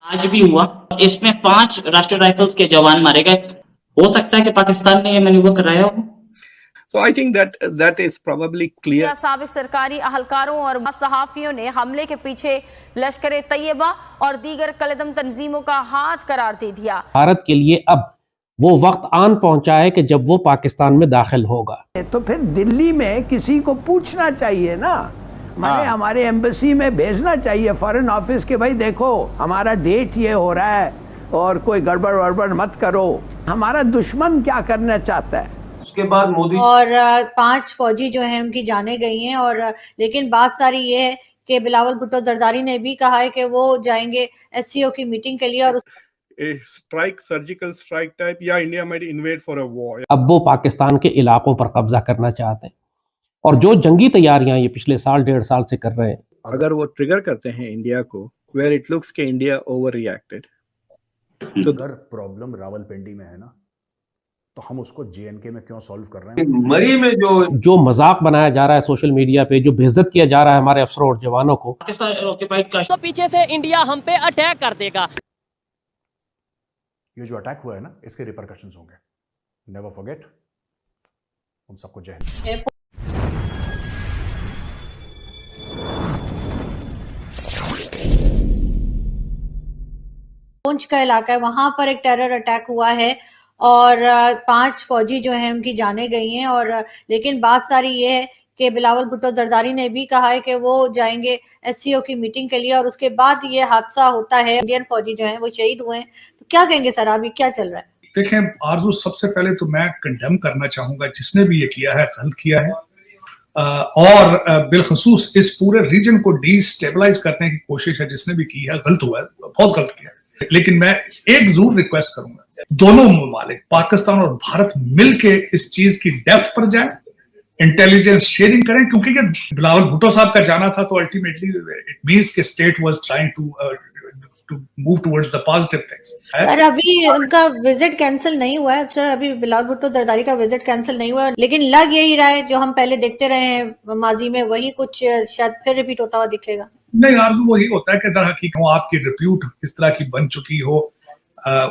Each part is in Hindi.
आज भी हुआ, इसमें 5 राष्ट्रीय राइफल्स के जवान मारे गए। हो सकता है कि पाकिस्तान ने ये मैन्यूवर कराया हो। So I think that is probably clear. साबिक सरकारी अहलकारों और सहाफियों ने हमले के पीछे लश्कर तैयबा और दीगर कलदम तंजीमों का हाथ करार दे दिया। भारत के लिए अब वो वक्त आन पहुंचा है कि जब वो पाकिस्तान में दाखिल होगा। तो फिर दिल्ली में किसी को पूछना चाहिए ना, माने हमारे एम्बेसी में भेजना चाहिए, फॉरेन ऑफिस के, भाई देखो हमारा डेट ये हो रहा है और कोई गड़बड़ वड़बड़ मत करो। हमारा दुश्मन क्या करना चाहता है। उसके बाद मोदी और 5 फौजी जो हैं उनकी जाने गई हैं, और लेकिन बात सारी ये है कि बिलावल भुट्टो जरदारी ने भी कहा है कि वो जाएंगे एससीओ की मीटिंग के लिए। और स्ट्राइक, सर्जिकल स्ट्राइक टाइप, या India might invade for a war. अब वो पाकिस्तान के इलाकों पर कब्जा करना चाहते हैं और जो जंगी तैयारियां ये पिछले साल 1.5 साल से कर रहे हैं, अगर वो ट्रिगर करते हैं इंडिया को, वेयर इट लुक्स के इंडिया ओवर रिएक्टेड, तो अगर प्रॉब्लम रावलपिंडी में है ना, तो हम उसको जेएनके में क्यों सॉल्व कर रहे हैं। मरी में जो मजाक बनाया जा रहा है सोशल मीडिया पे, जो बेइज्जत किया जा रहा है हमारे अफसरों और जवानों को, पाकिस्तान ऑक्यूपाइड तो पीछे से इंडिया हम पे अटैक कर देगा। ये जो अटैक हुआ है ना, इसके रिपरकशंस होंगे, नेवर फॉरगेट। उन सबको जय हिंद। पूंछ का इलाका है, वहां पर एक टेरर अटैक हुआ है और 5 फौजी जो हैं उनकी जाने गई हैं। और लेकिन बात सारी ये है कि बिलावल भुट्टो जरदारी ने भी कहा है कि वो जाएंगे एससीओ की मीटिंग के लिए, और उसके बाद ये हादसा होता है। इंडियन फौजी जो हैं वो शहीद हुए हैं। तो क्या कहेंगे सर, अभी क्या चल रहा है? देखें आरजू, सबसे पहले तो मैं कंडेम करना चाहूंगा जिसने भी ये किया है, गलत किया है। और बिलखसूस इस पूरे रीजन को डिस्टेबलाइज करने की कोशिश है जिसने भी की है, गलत हुआ है, बहुत गलत किया है। लेकिन मैं एक जरूर रिक्वेस्ट करूंगा, दोनों ममालिक पाकिस्तान और भारत मिलके इस चीज की डेप्थ पर जाएं, इंटेलिजेंस शेयरिंग करें, क्योंकि बिलावल भुट्टो साहब का जाना था तो अल्टीमेटली इट मींस कि state was trying to move towards the positive things. Sir अभी उनका विजिट कैंसिल नहीं हुआ है सर, अभी बिलावल भुट्टो जरदारी का विजिट कैंसिल नहीं हुआ है, लेकिन लग यही रहा है जो हम पहले देखते रहे हैं माजी में, वही कुछ शायद फिर रिपीट होता हुआ दिखेगा। नहीं आरजू, वही होता है कि दर हकीकत हो आपकी रिप्यूट इस तरह की बन चुकी हो,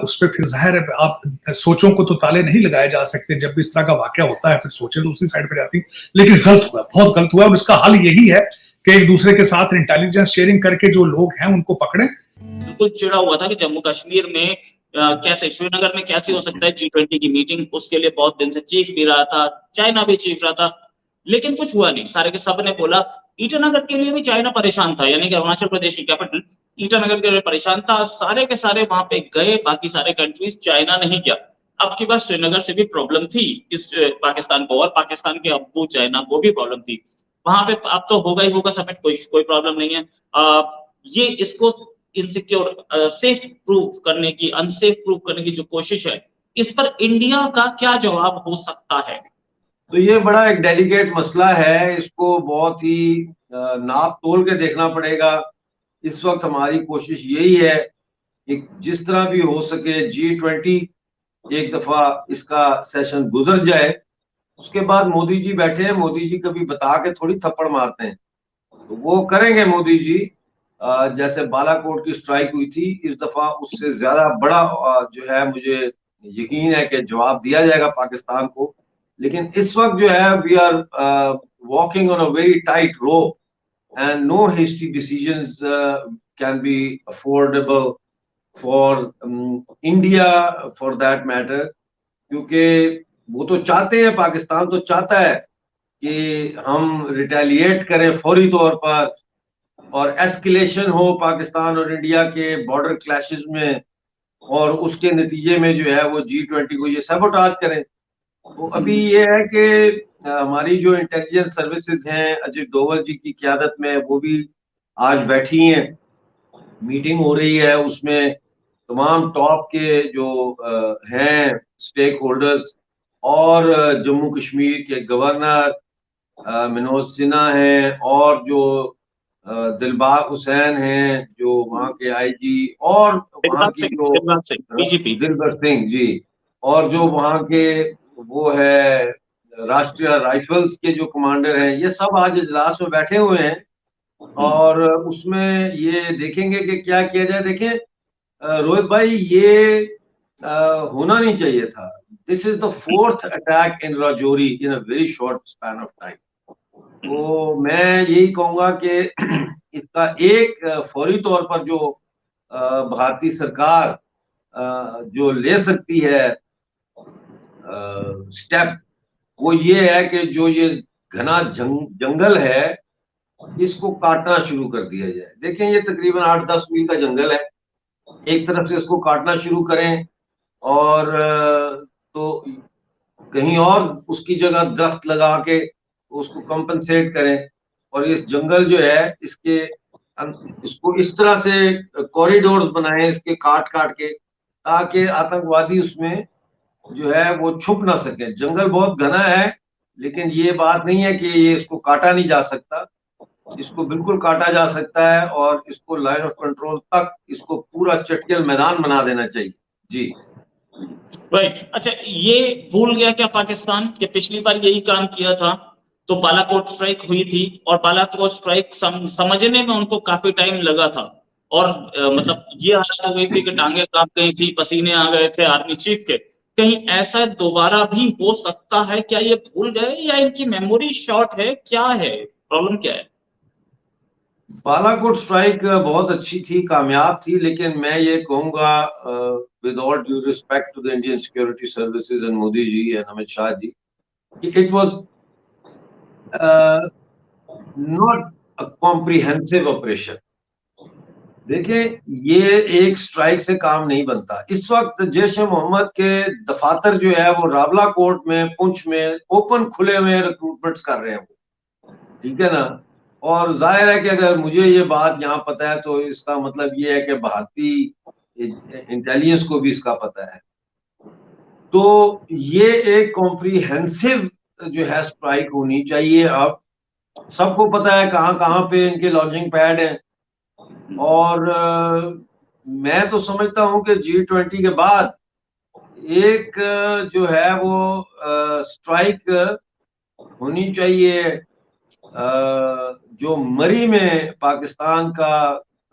उस पर फिर जाहिर है आप सोचों को तो ताले नहीं लगाए जा सकते। जब भी इस तरह का वाकया होता है फिर सोचें तो उसी साइड पे जाती, लेकिन गलत हुआ, बहुत गलत हुआ। और इसका हल यही है कि एक दूसरे के साथ इंटेलिजेंस शेयरिंग करके जो लोग हैं उनको पकड़ें। बिल्कुल चिड़ा हुआ था कि जम्मू कश्मीर में कैसे, श्रीनगर में कैसे हो सकता है G20 की मीटिंग। उसके लिए बहुत दिन से चीख भी रहा था, चाइना भी चीख रहा था, लेकिन कुछ हुआ नहीं। सारे के सब ने बोला, ईटानगर के लिए भी चाइना परेशान था, यानी कि अरुणाचल प्रदेश की कैपिटल ईटानगर के लिए परेशान था। सारे के सारे वहां पे गए, बाकी सारे कंट्रीज, चाइना नहीं गया। अब की बार श्रीनगर से भी प्रॉब्लम थी इस पाकिस्तान को, और पाकिस्तान के अब्बू चाइना को भी प्रॉब्लम थी वहां पे। अब तो होगा ही होगा समिट, कोई प्रॉब्लम नहीं है। ये इसको इनसिक्योर सेफ प्रूफ करने की, अनसेफ प्रूफ करने की जो कोशिश है, इस पर इंडिया का क्या जवाब हो सकता है? तो ये बड़ा एक डेलिकेट मसला है, इसको बहुत ही नाप तोल के देखना पड़ेगा। इस वक्त हमारी कोशिश यही है कि जिस तरह भी हो सके G20 एक दफा इसका सेशन गुजर जाए, उसके बाद मोदी जी बैठे हैं, मोदी जी कभी बता के थोड़ी थप्पड़ मारते हैं, तो वो करेंगे मोदी जी। जैसे बालाकोट की स्ट्राइक हुई थी, इस दफा उससे ज्यादा बड़ा जो है मुझे यकीन है कि जवाब दिया जाएगा पाकिस्तान को। लेकिन इस वक्त जो है we are walking on a very tight rope and no hasty decisions can be affordable for India for that matter, क्योंकि वो तो चाहते हैं, पाकिस्तान तो चाहता है कि हम रिटेलिएट करें फौरी तौर पर और एस्केलेशन हो पाकिस्तान और इंडिया के बॉर्डर क्लैशेस में, और उसके नतीजे में जो है वो G20 को ये सबोटाज करें। तो अभी ये है कि हमारी जो इंटेलिजेंस सर्विसेज हैं अजीत डोवल जी की क़यादत में, वो भी आज बैठी हैं, मीटिंग हो रही है, उसमें तमाम टॉप के जो हैं स्टेक होल्डर्स और जम्मू कश्मीर के गवर्नर मनोज सिन्हा हैं, और जो दिलबाग हुसैन हैं जो वहाँ के IG, और वहाँ की जो दिलबर सिंह जी, और जो वहाँ के वो है राष्ट्रीय राइफल्स के जो कमांडर हैं, ये सब आज इजलास में बैठे हुए हैं और उसमें ये देखेंगे कि क्या किया जाए। देखें रोहित भाई, ये होना नहीं चाहिए था। This is the 4th attack in Rajouri in a very short span of time. तो मैं यही कहूंगा कि इसका एक फौरी तौर पर जो भारतीय सरकार जो ले सकती है स्टेप, वो ये है कि जो ये घना जंगल है इसको काटना शुरू कर दिया जाए। देखें, ये तकरीबन 8-10 मील का जंगल है, एक तरफ से इसको काटना शुरू करें और तो कहीं और उसकी जगह दरख्त लगा के उसको कंपनसेट करें, और इस जंगल जो है इसको इस तरह से कॉरिडोर्स बनाएं इसके काट के, ताकि आतंकवादी उसमें जो है वो छुप ना सके। जंगल बहुत घना है, लेकिन ये बात नहीं है कि ये इसको काटा नहीं जा सकता, इसको बिल्कुल काटा जा सकता है और इसको लाइन ऑफ कंट्रोल तक इसको पूरा चटकेल मैदान बना देना चाहिए। जी राइट। अच्छा, ये भूल गया क्या पाकिस्तान कि पिछली बार यही काम किया था तो बालाकोट स्ट्राइक हुई थी, और बालाकोट स्ट्राइक समझने में उनको काफी टाइम लगा था, और मतलब ये हालत हो गई थी कि टांगे कांप गई थी, पसीने आ गए थे आर्मी चीफ के। कहीं ऐसा दोबारा भी हो सकता है क्या? ये भूल गए या इनकी मेमोरी शॉर्ट है? क्या है प्रॉब्लम, क्या है? बालाकोट स्ट्राइक बहुत अच्छी थी, कामयाब थी, लेकिन मैं ये कहूंगा with all due respect to the Indian security services and Modi ji and Amit Shah ji, it was not a comprehensive operation. देखिए, ये एक स्ट्राइक से काम नहीं बनता। इस वक्त जैश ए मोहम्मद के दफातर जो है वो रावलाकोट में, पुंछ में ओपन खुले में रिक्रूटमेंट्स कर रहे हैं, ठीक है ना। और जाहिर है कि अगर मुझे ये बात यहाँ पता है तो इसका मतलब ये है कि भारतीय इंटेलिजेंस को भी इसका पता है। तो ये एक कॉम्प्रिहेंसिव जो है स्ट्राइक होनी चाहिए। अब सबको पता है कहाँ कहाँ पे इनके लॉन्चिंग पैड हैं, और मैं तो समझता हूँ कि G20 के बाद एक जो है वो स्ट्राइक होनी चाहिए जो मरी में पाकिस्तान का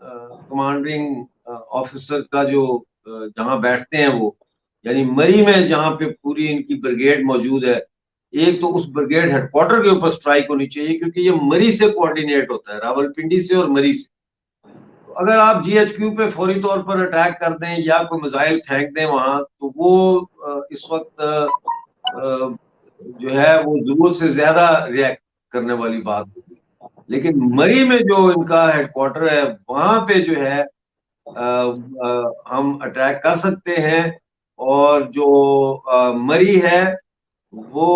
कमांडिंग ऑफिसर का जो जहां बैठते हैं वो, यानी मरी में जहां पे पूरी इनकी ब्रिगेड मौजूद है, एक तो उस ब्रिगेड हेडक्वार्टर के ऊपर स्ट्राइक होनी चाहिए, क्योंकि ये मरी से कोऑर्डिनेट होता है, रावलपिंडी से और मरी से। तो अगर आप GHQ पे फौरी तौर पर अटैक कर दें या कोई मिसाइल फेंक दें वहां, तो वो इस वक्त जो है वो जरूरत से ज्यादा रिएक्ट करने वाली बात होगी। लेकिन मरी में जो इनका हेडक्वार्टर है वहां पे जो है हम अटैक कर सकते हैं, और जो मरी है वो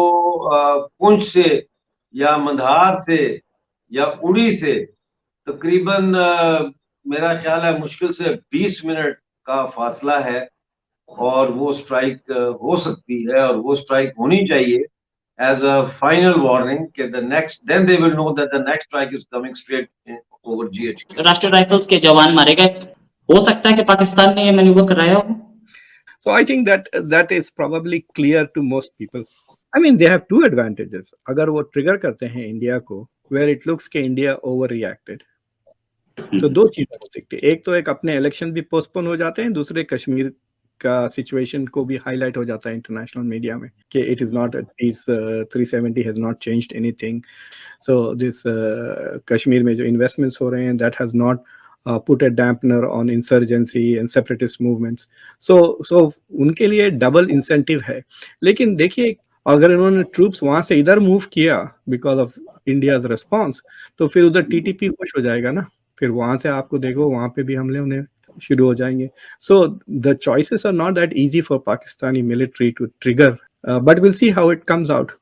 पुंछ से या मंधार से या उड़ी से तकरीबन मेरा ख्याल है मुश्किल से 20 मिनट का फासला है, और वो स्ट्राइक हो सकती है, और वो स्ट्राइक होनी चाहिए as a final warning कि the next, then they will know that the next strike is coming straight over GHQ. राष्ट्रीय राइफल्स के जवान मारे गए, हो सकता है कि पाकिस्तान ने ये मैन्यूवर कराया हो। So I think that is probably clear to most people. I mean, they have two advantages. अगर वो ट्रिगर करते हैं इंडिया को, where it looks कि इंडिया overreacted, तो दो चीजें हो सकती है। एक तो एक अपने इलेक्शन भी पोस्टपोन हो जाते हैं, दूसरे कश्मीर का सिचुएशन को भी हाईलाइट हो जाता है इंटरनेशनल मीडिया में कि it is not this 370 has not changed anything. So this Kashmir में जो इन्वेस्टमेंट्स हो रहे हैं that has not put a dampener on insurgency and separatist movements. So उनके लिए डबल इंसेंटिव है। लेकिन देखिए, अगर इन्होंने ट्रूप्स वहां से इधर मूव किया बिकॉज ऑफ इंडियाज रिस्पॉन्स, तो फिर उधर TTP खुश हो जाएगा ना, फिर वहां से आपको देखो वहां पे भी हमले होने शुरू हो जाएंगे। So the choices are not that easy for Pakistani military to trigger, but we'll see how it comes out.